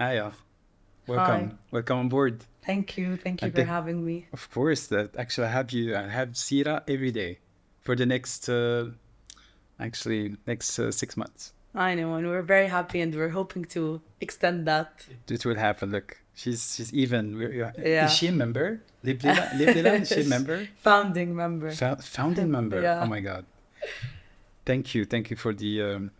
Aya, Hi. welcome on board. Thank you. Thank you And for having me. of course, that actually I have Sira every day for the next, next 6 months. I know, and we're very happy, and we're hoping to extend that. It will happen. Look, she's even. Is Yeah. she a member? Liblila, is she a member? Founding member. Founding member. Oh Yeah, my God. Thank you for the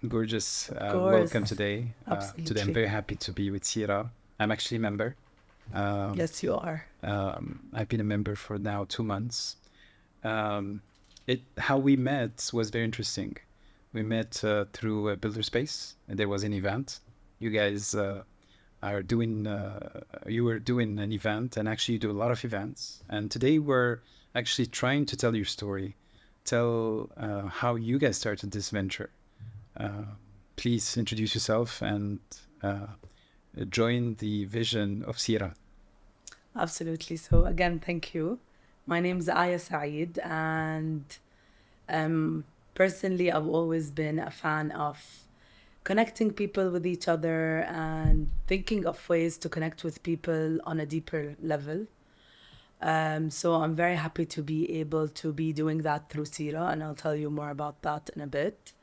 gorgeous of welcome course. today. Today I'm Absolutely. very happy to be with Sira. I'm actually a member. Um, Yes, you are. I've been a member for now 2 months. Um, how we met was very interesting. We met through a builder space, and there was an event. You guys are doing. You were doing an event, and actually you do a lot of events. And today we're actually trying to tell your story, tell how you guys started this venture. Uh, Please introduce yourself and uh, join the vision of Sira. Absolutely. So again, thank you. My name's Aya Saeed, and um, personally, I've always been a fan of connecting people with each other and thinking of ways to connect with people on a deeper level. So I'm very happy to be able to be doing that through SIRA, and I'll tell you more about that in a bit.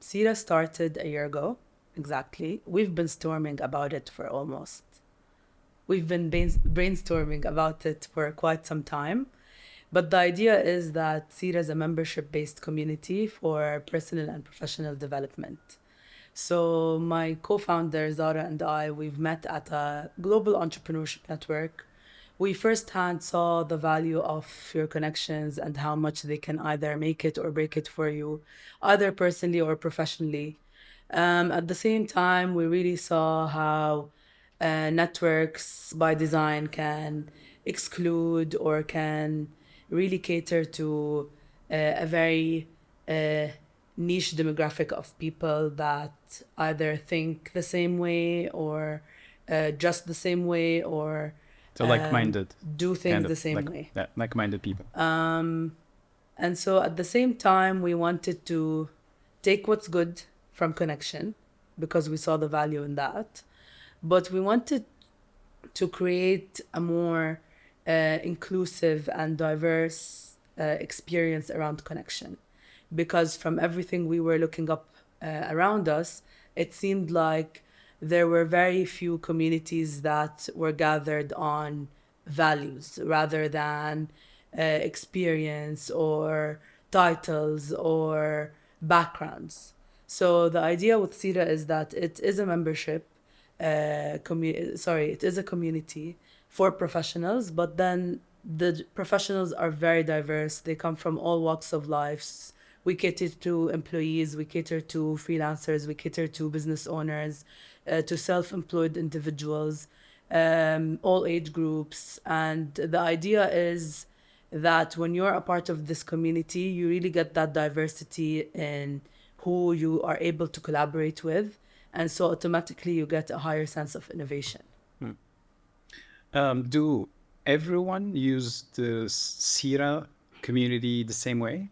SIRA started a year ago, exactly. We've been storming about it for almost. We've been brainstorming about it for quite some time. But the idea is that SIRA is a membership-based community for personal and professional development. So my co-founder Zara and I, we've met at a global entrepreneurship network. We firsthand saw the value of your connections and how much they can either make it or break it for you, either personally or professionally. At the same time, we really saw how networks by design can exclude or can really cater to a very uh, niche demographic of people that either think the same way or just the same way or So like-minded, do kind things of the same way. like-minded people. And so at the same time, we wanted to take what's good from connection because we saw the value in that. But we wanted to create a more inclusive and diverse experience around connection. Because from everything we were looking up around us, it seemed like there were very few communities that were gathered on values rather than experience or titles or backgrounds. So the idea with SIRA is that it is a membership, it is a community for professionals, but then the professionals are very diverse. They come from all walks of life. We cater to employees, we cater to freelancers, we cater to business owners, to self-employed individuals, all age groups. And the idea is that when you're a part of this community, you really get that diversity in who you are able to collaborate with. And so automatically you get a higher sense of innovation. Do everyone use the Sira community the same way?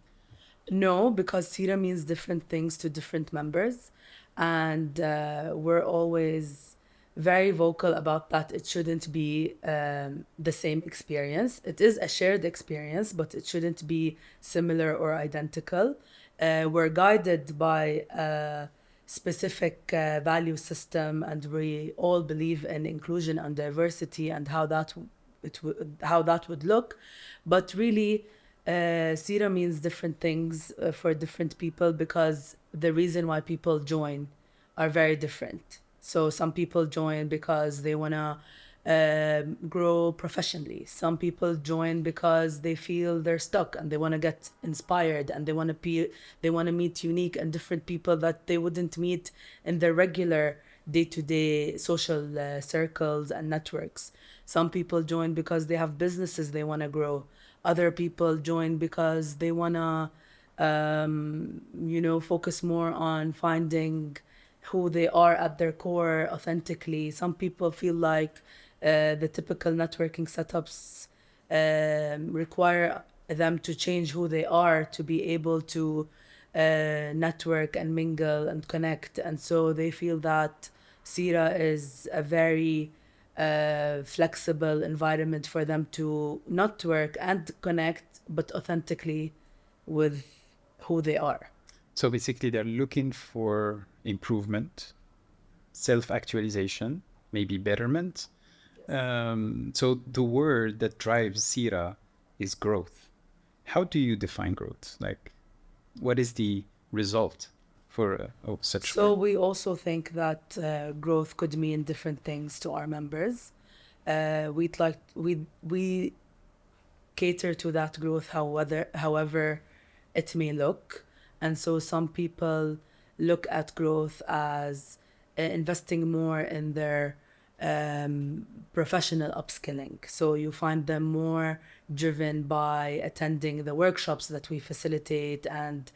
No, because SIRA means different things to different members. And we're always very vocal about that. It shouldn't be the same experience. It is a shared experience, but it shouldn't be similar or identical. We're guided by a specific value system, and we all believe in inclusion and diversity and how that would look. But really, SIRA means different things for different people because the reason why people join are very different. So some people join because they want to grow professionally. Some people join because they feel they're stuck and they want to get inspired and they want to meet unique and different people that they wouldn't meet in their regular day-to-day social circles and networks. Some people join because they have businesses they want to grow. Other people join because they want to focus more on finding who they are at their core authentically. Some people feel like the typical networking setups require them to change who they are to be able to network and mingle and connect. And so they feel that SIRA is a very flexible environment for them to network and connect, but authentically with who they are. So basically, they're looking for improvement, self-actualization, maybe betterment. So the word that drives SIRA is growth. How do you define growth? Like, what is the result for of such So word? we also think that growth could mean different things to our members. We cater to that growth, however it may look. And so some people look at growth as investing more in their professional upskilling. So you find them more driven by attending the workshops that we facilitate and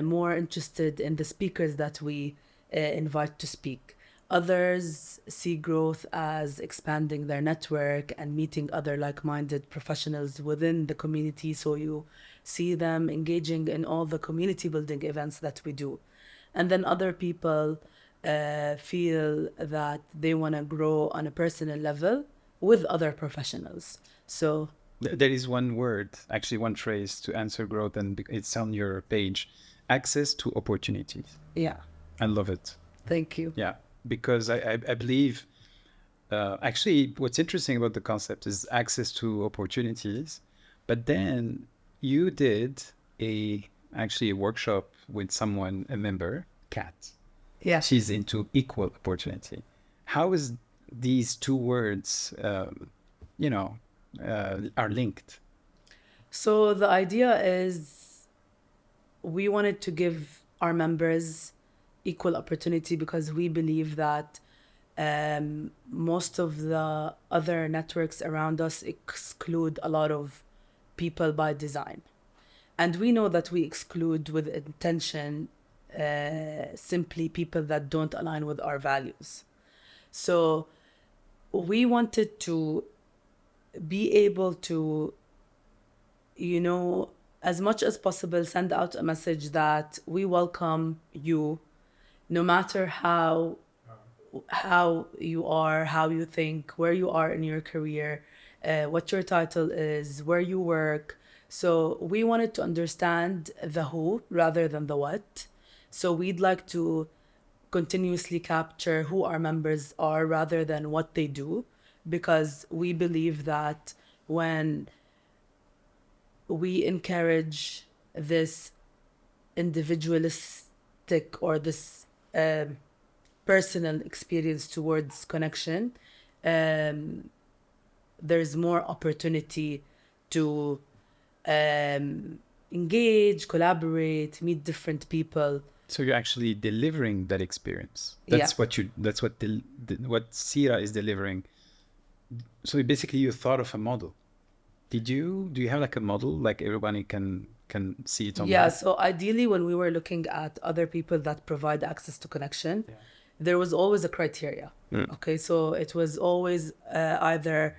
more interested in the speakers that we invite to speak. Others see growth as expanding their network and meeting other like-minded professionals within the community. So you see them engaging in all the community building events that we do. And then other people feel that they want to grow on a personal level with other professionals. So There is one word, actually one phrase to answer growth, and it's on your page: access to opportunities. yeah, I love it. thank you. Yeah, because I believe actually what's interesting about the concept is access to opportunities. But then you did a actually a workshop with someone, a member, Kat. Yeah. She's into equal opportunity. How is these two words, are linked? So the idea is we wanted to give our members equal opportunity because we believe that most of the other networks around us exclude a lot of people by design. And we know that we exclude with intention simply people that don't align with our values. So we wanted to be able to, as much as possible, send out a message that we welcome you no matter how you are, how you think, where you are in your career, what your title is, where you work. So we wanted to understand the who rather than the what. So we'd like to continuously capture who our members are rather than what they do, because we believe that when we encourage this individualistic or this personal experience towards connection, there's more opportunity to engage, collaborate, meet different people. So you're actually delivering that experience. Yeah. That's what what SIRA is delivering. So basically, you thought of a model. Do you have like a model, like everybody can see it online? Yeah, so ideally when we were looking at other people that provide access to connection, there was always a criteria. Okay, so it was always either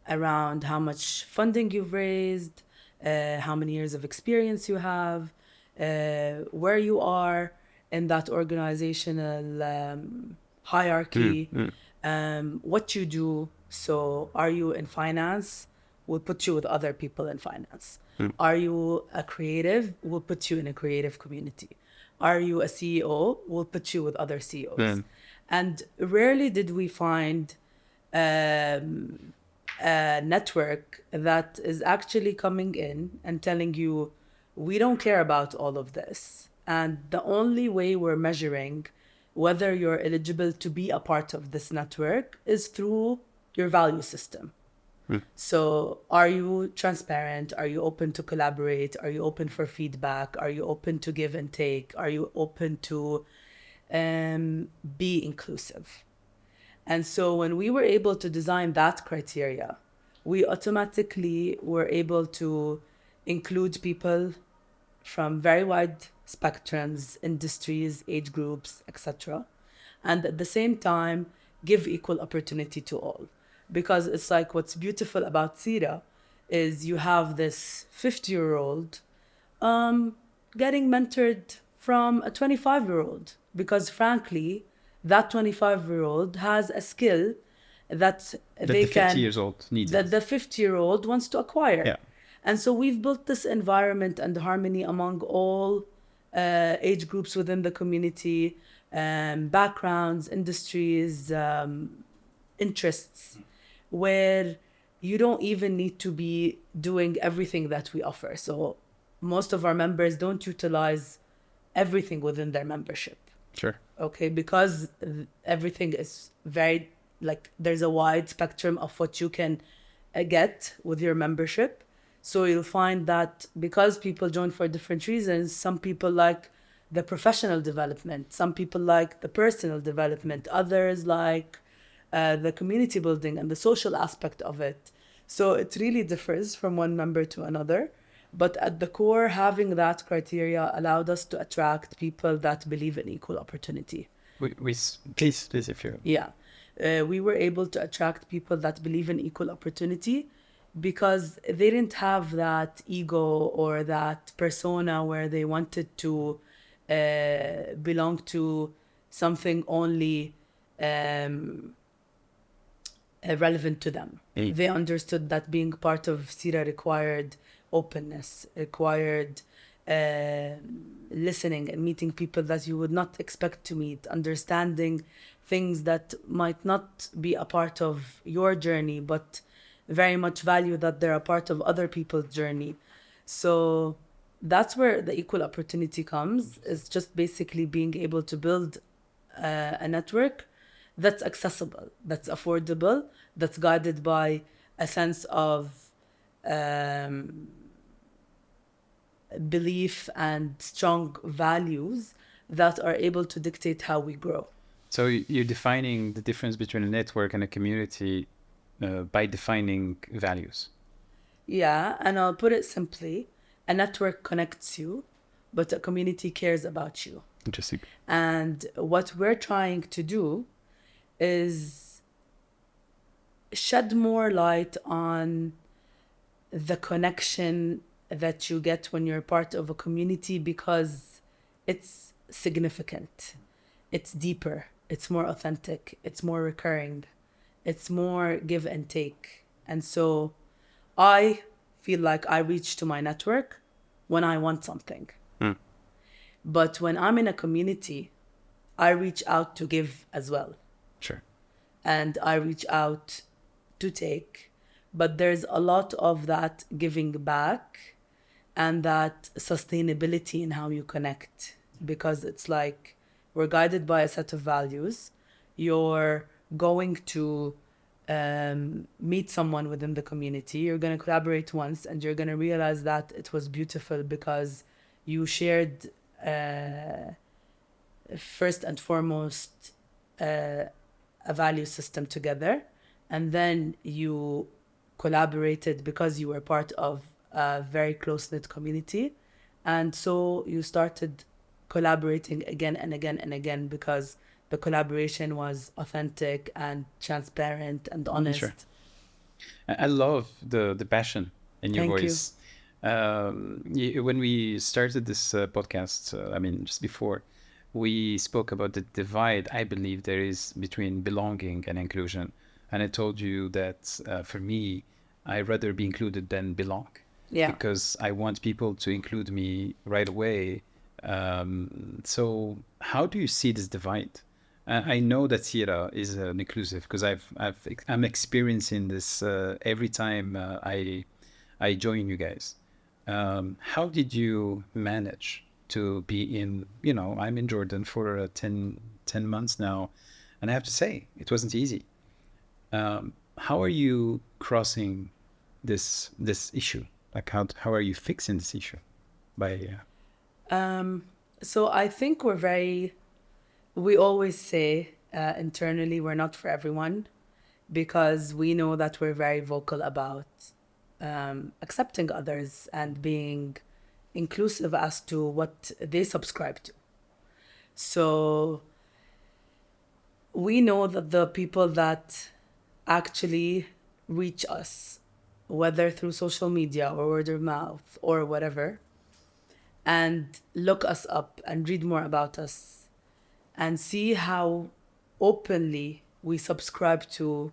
around how much funding you've raised, how many years of experience you have, where you are in that organizational hierarchy, what you do. So are you in finance? We'll put you with other people in finance. Are you a creative? We'll put you in a creative community. Are you a CEO? We'll put you with other CEOs. And rarely did we find a network that is actually coming in and telling you, we don't care about all of this. And the only way we're measuring whether you're eligible to be a part of this network is through your value system. So are you transparent? Are you open to collaborate? Are you open for feedback? Are you open to give and take? Are you open to be inclusive? And so when we were able to design that criteria, we automatically were able to include people from very wide spectrums, industries, age groups, etc. And at the same time, give equal opportunity to all. Because it's like what's beautiful about SIRA is you have this 50-year-old getting mentored from a 25-year-old because frankly, that 25-year-old has a skill that That they the 50 can, years old needs that it. the 50-year-old wants to acquire. Yeah. And so we've built this environment and harmony among all age groups within the community, backgrounds, industries, interests, where you don't even need to be doing everything that we offer. So most of our members don't utilize everything within their membership. Sure. Okay, because everything is very, like, there's a wide spectrum of what you can get with your membership. So you'll find that because people join for different reasons, some people like the professional development, some people like the personal development, others like the community building and the social aspect of it. So it really differs from one member to another. But at the core, having that criteria allowed us to attract people that believe in equal opportunity. Please, if you. Yeah. We were able to attract people that believe in equal opportunity because they didn't have that ego or that persona where they wanted to belong to something only relevant to them. They understood that being part of SIRA required openness, required listening and meeting people that you would not expect to meet, understanding things that might not be a part of your journey, but very much value that they're a part of other people's journey. So that's where the equal opportunity comes. It's just basically being able to build a network that's accessible, that's affordable, that's guided by a sense of belief and strong values that are able to dictate how we grow. So you're defining the difference between a network and a community by defining values. Yeah, and I'll put it simply, a network connects you, but a community cares about you. Interesting. And what we're trying to do is shed more light on the connection that you get when you're part of a community, because it's significant, it's deeper, it's more authentic, it's more recurring, it's more give and take. And so I feel like I reach to my network when I want something. But when I'm in a community, I reach out to give as well. Sure. And I reach out to take. But there's a lot of that giving back and that sustainability in how you connect. Because it's like we're guided by a set of values. You're going to meet someone within the community. You're going to collaborate once and you're going to realize that it was beautiful because you shared first and foremost a value system together, and then you collaborated because you were part of a very close-knit community, and so you started collaborating again and again and again because the collaboration was authentic and transparent and honest. Sure. I love the passion in your Thank you. voice. When we started this podcast, just before, we spoke about the divide I believe there is between belonging and inclusion. And I told you that for me, I'd rather be included than belong. Yeah. Because I want people to include me right away. So how do you see this divide? I know that SIRA is an inclusive because I'm experiencing this every time I join you guys. How did you manage to be in, I'm in Jordan for 10 months now, and I have to say, it wasn't easy. How are you crossing this issue? Like, how are you fixing this issue? So I think we always say internally we're not for everyone, because we know that we're very vocal about accepting others and being inclusive as to what they subscribe to. So we know that the people that actually reach us, whether through social media or word of mouth or whatever, and look us up and read more about us, and see how openly we subscribe to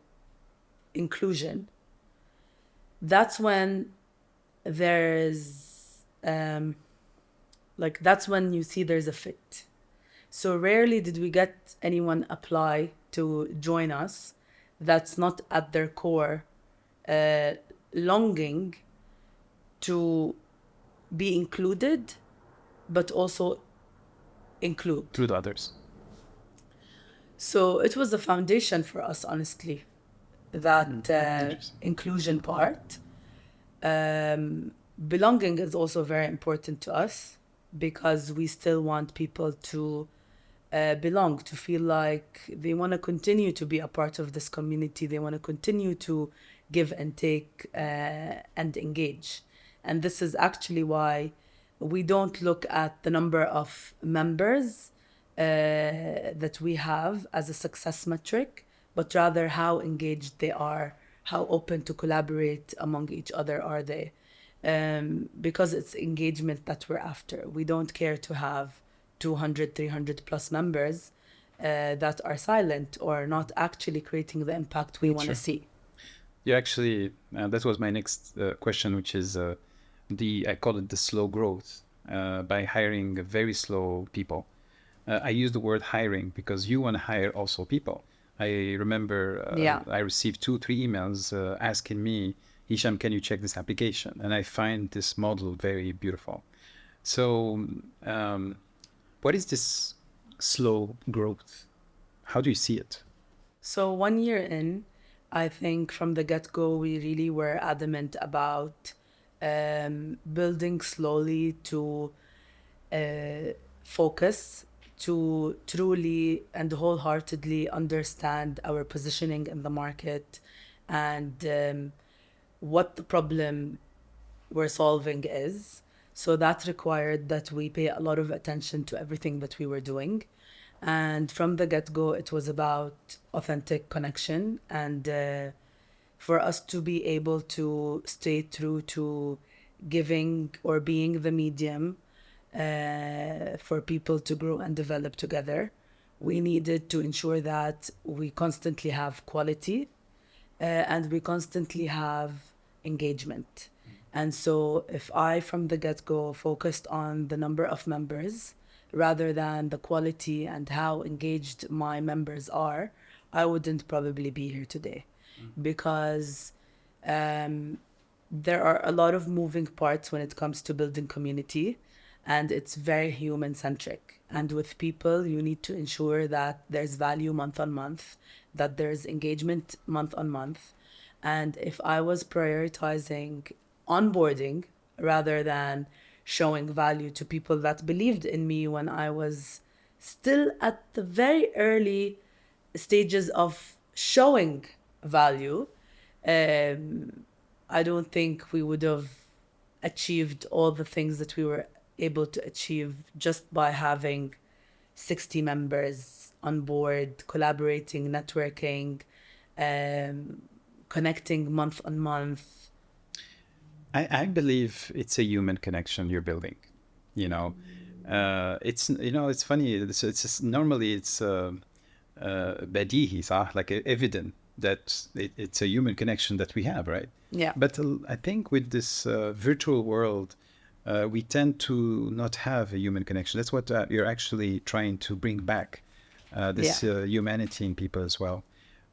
inclusion, that's when there's that's when you see there's a fit. So rarely did we get anyone apply to join us that's not at their core longing to be included, but also include. Through the others. So it was the foundation for us, honestly, that inclusion part. Belonging is also very important to us because we still want people to belong, to feel like they want to continue to be a part of this community. They want to continue to give and take and engage. And this is actually why we don't look at the number of members that we have as a success metric, but rather how engaged they are, how open to collaborate among each other are they. Because it's engagement that we're after. We don't care to have 200, 300 plus members that are silent or not actually creating the impact we want to see. Yeah, actually, that was my next question, which is I call it the slow growth by hiring very slow people. I use the word hiring because you want to hire also people. I remember I received 2-3 emails asking me, Hisham, can you check this application? And I find this model very beautiful. So what is this slow growth? How do you see it? So 1 year in, I think from the get-go, we really were adamant about building slowly to focus, to truly and wholeheartedly understand our positioning in the market and what the problem we're solving is. So that required that we pay a lot of attention to everything that we were doing. And from the get-go, it was about authentic connection and for us to be able to stay true to giving or being the medium for people to grow and develop together. We needed to ensure that we constantly have quality and we constantly have engagement. And so if I, from the get-go, focused on the number of members rather than the quality and how engaged my members are, I wouldn't probably be here today. Because there are a lot of moving parts when it comes to building community, and it's very human-centric. And with people, you need to ensure that there's value month on month, that there's engagement month on month. And if I was prioritizing onboarding rather than showing value to people that believed in me when I was still at the very early stages of showing value, I don't think we would have achieved all the things that we were able to achieve just by having 60 members on board, collaborating, networking, connecting month on month. I believe it's a human connection you're building. It's funny. Normally it's badihi, صح? Like evident that it's a human connection that we have, right? Yeah. But I think with this virtual world, we tend to not have a human connection. That's what you're actually trying to bring back, this humanity in people as well.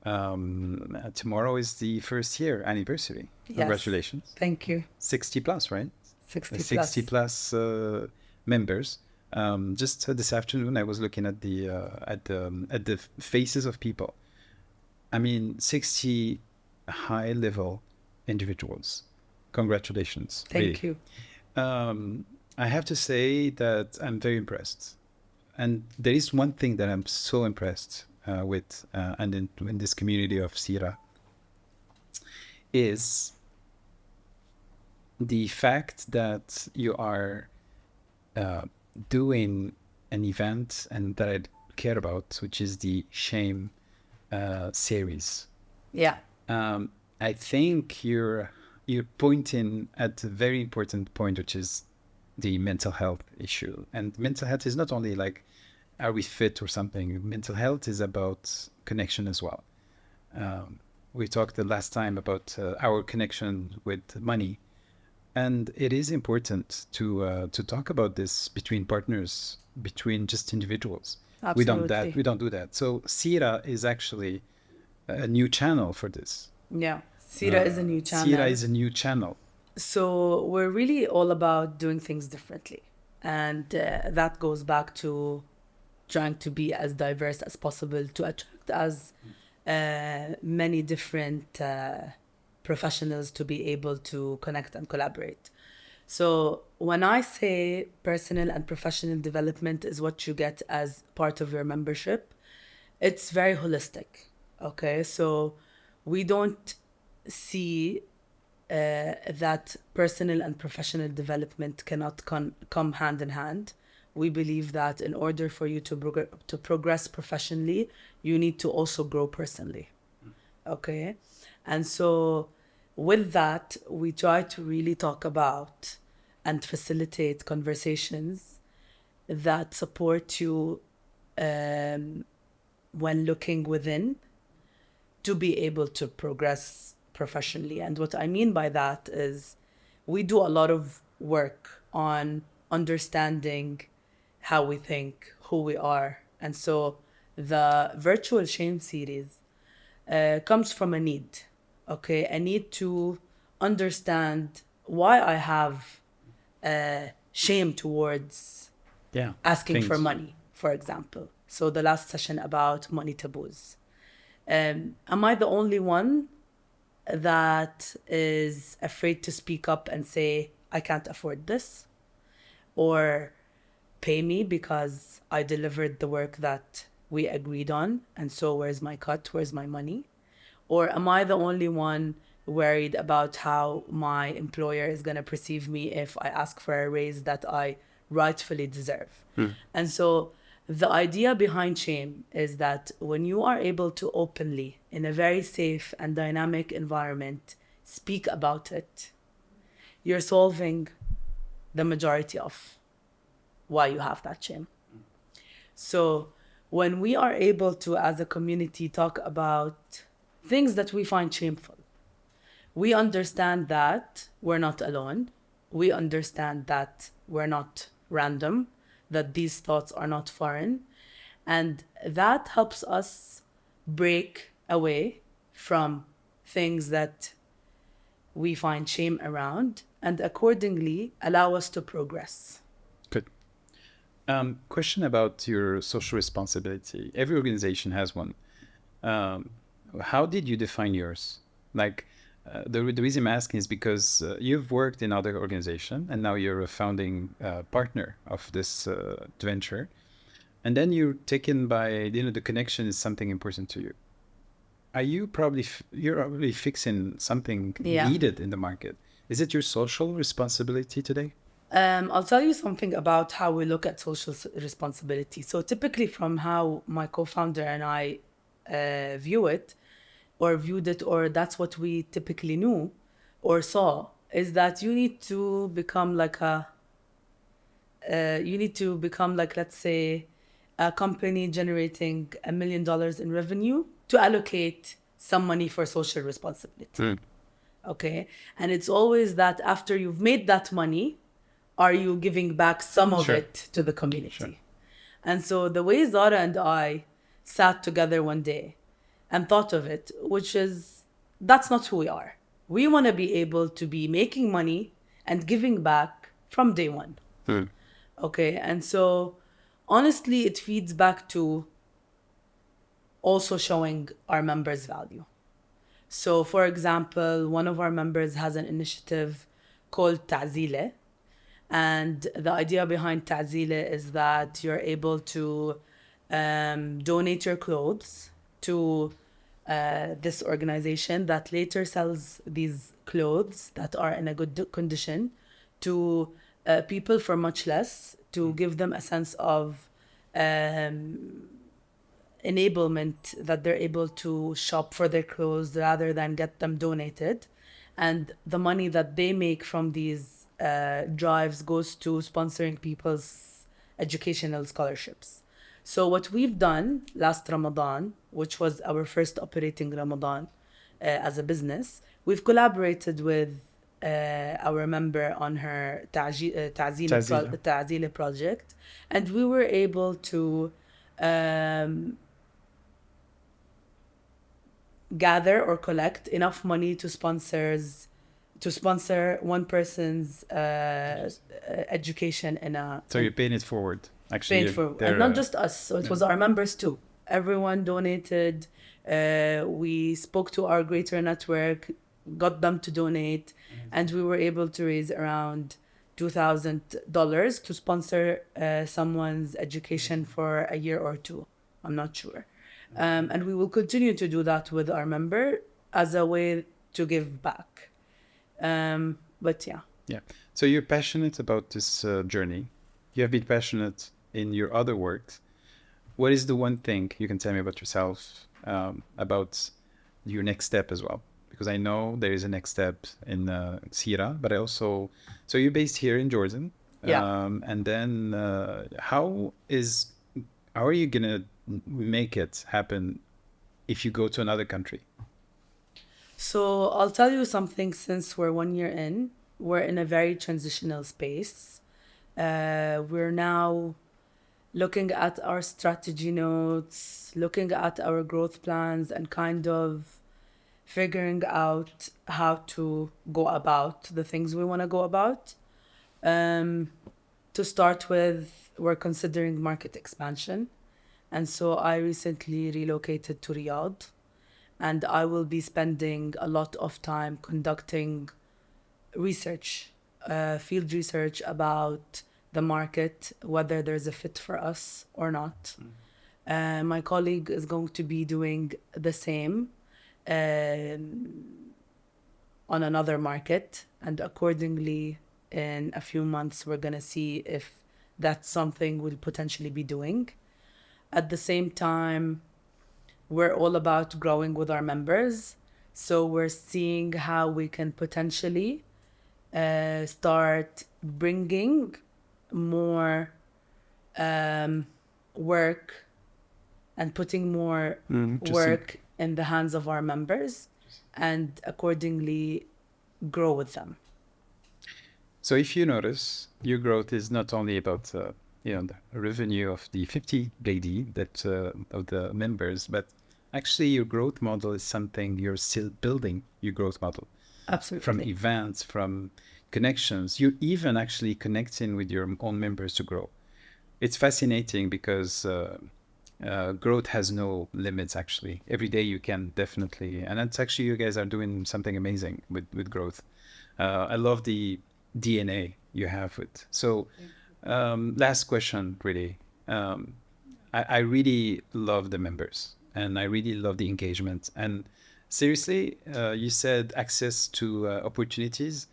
Tomorrow is the first year anniversary. Yes. Congratulations. Thank you. 60 plus, right? 60 plus members. Just this afternoon, I was looking at the faces of people. I mean, 60 high level individuals. Congratulations. Thank you. I have to say that I'm very impressed. And there is one thing that I'm so impressed with, and in this community of SIRA, is the fact that you are doing an event and that I care about, which is the shame series. Yeah. I think you're pointing at a very important point, which is the mental health issue. And mental health is not only like are we fit or something. Mental health is about connection as well. We talked the last time about our connection with money, and it is important to talk about this between partners, between just individuals. Absolutely. We don't do that. So SIRA is actually a new channel for this. Yeah. SIRA is a new SIRA channel. is a new channel. So we're really all about doing things differently. And that goes back to trying to be as diverse as possible to attract as many different professionals to be able to connect and collaborate. So when I say personal and professional development is what you get as part of your membership, it's very holistic. Okay, so we don't see that personal and professional development cannot come hand in hand. We believe that in order for you to progress professionally, you need to also grow personally. Okay, and so with that, we try to really talk about and facilitate conversations that support you when looking within to be able to progress professionally. And what I mean by that is we do a lot of work on understanding how we think, who we are. And so the virtual shame series comes from a need, okay? A need to understand why I have shame towards Yeah. asking for Things. money, for example. So the last session about money taboos. Am I the only one that is afraid to speak up and say, I can't afford this? Or pay me because I delivered the work that we agreed on, and so where's my cut? Where's my money? Or am I the only one worried about how my employer is going to perceive me if I ask for a raise that I rightfully deserve? And so the idea behind shame is that when you are able to openly, in a very safe and dynamic environment, speak about it, you're solving the majority of why you have that shame. So when we are able to, as a community, talk about things that we find shameful, we understand that we're not alone. We understand that we're not random, that these thoughts are not foreign. And that helps us break away from things that we find shame around and accordingly allow us to progress. Good. Question about your social responsibility. Every organization has one. How did you define yours? Like, the reason I'm asking is because you've worked in other organization and now you're a founding partner of this venture, and then you're taken by the connection is something important to you. Are you probably you're probably fixing something Yeah. needed in the market? Is it your social responsibility today? I'll tell you something about how we look at social responsibility. So typically from how my co-founder and I view it, or viewed it, or that's what we typically knew or saw, is that you need to become like let's say, a company generating $1 million in revenue to allocate some money for social responsibility. Okay. And it's always that after you've made that money, are you giving back some of Sure. it to the community? Sure. And so the way Zara and I sat together one day and thought of it, which is, that's not who we are. We want to be able to be making money and giving back from day one. Okay. And so honestly, it feeds back to also showing our members value. So for example, one of our members has an initiative called Ta'zile. And the idea behind Ta'zile is that you're able to donate your clothes to this organization that later sells these clothes that are in a good condition to people for much less, to give them a sense of enablement, that they're able to shop for their clothes rather than get them donated. And the money that they make from these drives goes to sponsoring people's educational scholarships. So what we've done last Ramadan, which was our first operating Ramadan as a business, we've collaborated with our member on her Tazila. Ta'zila project, and we were able to um, gather or collect enough money to sponsor one person's education in a So you're paying it forward. Actually, paid for, and they're not just us. So it was our members too. Everyone donated. We spoke to our greater network, got them to donate, and we were able to raise around $2,000 to sponsor someone's education for a year or two. I'm not sure. And we will continue to do that with our member as a way to give back. But yeah. Yeah. So you're passionate about this journey. You have been passionate in your other work. What is the one thing you can tell me about yourself, about your next step as well? Because I know there is a next step in SIRA, but I also, so you're based here in Jordan. Yeah. And then how are you going to make it happen if you go to another country? So I'll tell you something, since we're 1 year in, we're in a very transitional space. We're now looking at our strategy notes, looking at our growth plans, and kind of figuring out how to go about the things we want to go about. To start with, we're considering market expansion. And so I recently relocated to Riyadh, and I will be spending a lot of time conducting research, field research about the market, whether there's a fit for us or not. My colleague is going to be doing the same on another market, and accordingly, in a few months, we're going to see if that's something we'll potentially be doing. At the same time, we're all about growing with our members. So we're seeing how we can potentially start bringing more work and putting more work in the hands of our members, and accordingly grow with them. So if you notice, your growth is not only about the revenue of the 50 lady that of the members, but actually your growth model is something you're still building. Your growth model, Absolutely. from events, from connections, you're even actually connecting with your own members to grow. It's fascinating because growth has no limits. Actually, every day you can definitely, and that's actually, you guys are doing something amazing with growth. I love the DNA you have with. So last question, really. I really love the members, and I really love the engagement. And seriously, you said access to opportunities.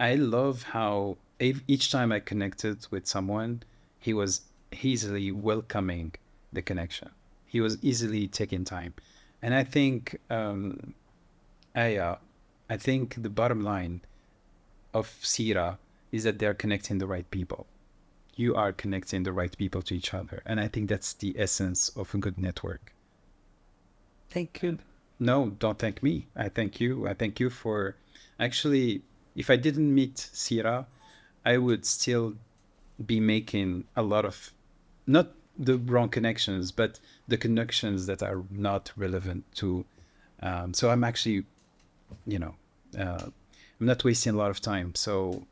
I love how each time I connected with someone, he was easily welcoming the connection. He was easily taking time. And I think I think the bottom line of SIRA is that they're connecting the right people. You are connecting the right people to each other. And I think that's the essence of a good network. Thank you. No, don't thank me. I thank you. I thank you for actually, if I didn't meet SIRA, I would still be making a lot of, not the wrong connections, but the connections that are not relevant to. So I'm actually, I'm not wasting a lot of time. So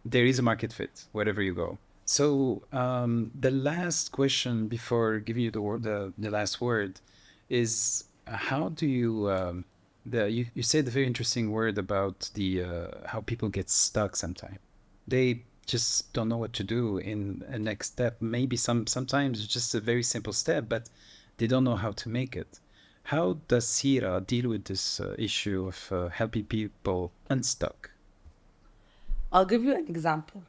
there is a market fit wherever you go. So the last question before giving you the last word is, how do you you said a very interesting word about the how people get stuck sometimes. They just don't know what to do in a next step. Maybe sometimes it's just a very simple step, but they don't know how to make it. How does SIRA deal with this issue of helping people unstuck? I'll give you an example.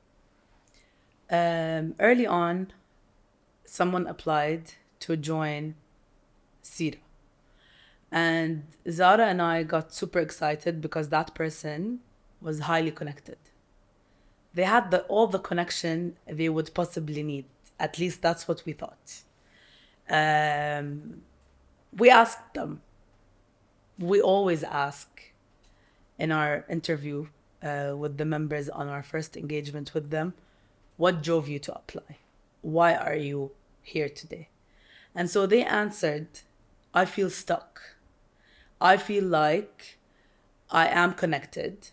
Early on, someone applied to join SIRA. And Zara and I got super excited because that person was highly connected. They had all the connection they would possibly need. At least that's what we thought. We asked them. We always ask in our interview with the members on our first engagement with them, what drove you to apply? Why are you here today? And so they answered, I feel stuck. I feel like I am connected,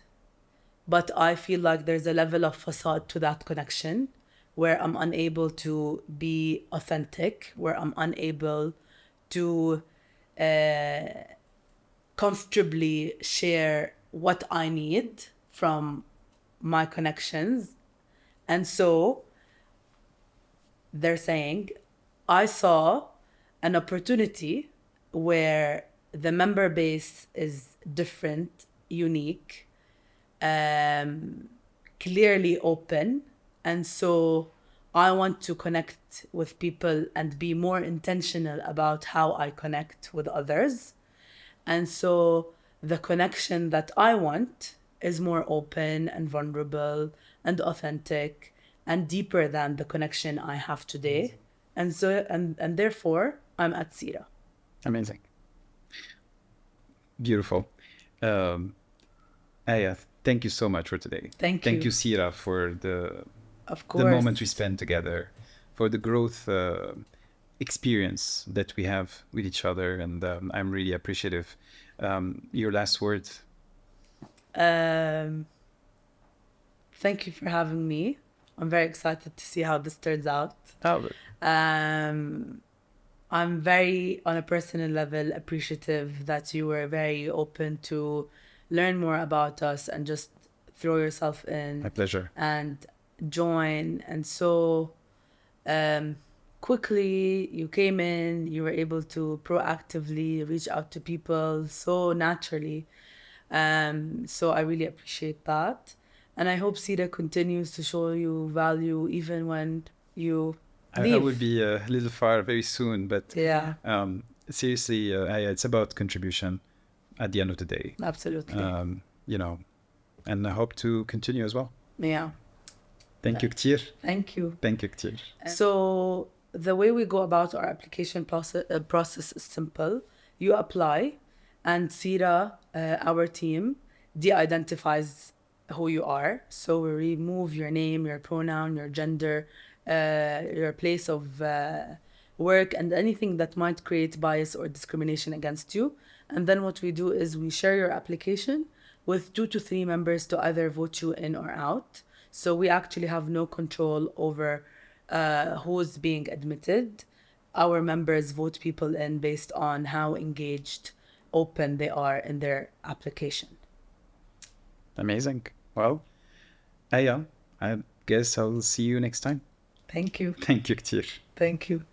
but I feel like there's a level of facade to that connection where I'm unable to be authentic, where I'm unable to comfortably share what I need from my connections. And so they're saying, I saw an opportunity where the member base is different, unique, clearly open. And so I want to connect with people and be more intentional about how I connect with others. And so the connection that I want is more open and vulnerable and authentic and deeper than the connection I have today. And so and therefore I'm at SIRA. Amazing. Beautiful. Aya, thank you so much for today. Thank Thank you. you, Sira, for the Of course. moment we spent together, for the growth experience that we have with each other, and I'm really appreciative. Your last words? Thank you for having me. I'm very excited to see how this turns out. I'm very, on a personal level, appreciative that you were very open to learn more about us and just throw yourself in. My pleasure. And join. And so quickly you came in, you were able to proactively reach out to people so naturally. So I really appreciate that. And I hope SIRA continues to show you value even when you leave. I will be a little far very soon, but yeah, seriously, it's about contribution at the end of the day. Absolutely. And I hope to continue as well. Yeah. Thank you, كتير. Thank you. Thank you, كتير. So the way we go about our application process is simple. You apply, and SIRA, our team, de-identifies who you are. So we remove your name, your pronoun, your gender, your place of work, and anything that might create bias or discrimination against you. And then what we do is we share your application with 2 to 3 members to either vote you in or out. So we actually have no control over who's being admitted. Our members vote people in based on how engaged, open they are in their application. Amazing. Well, Aya, I guess I'll see you next time. Thank you. Thank you, كتير. Thank you.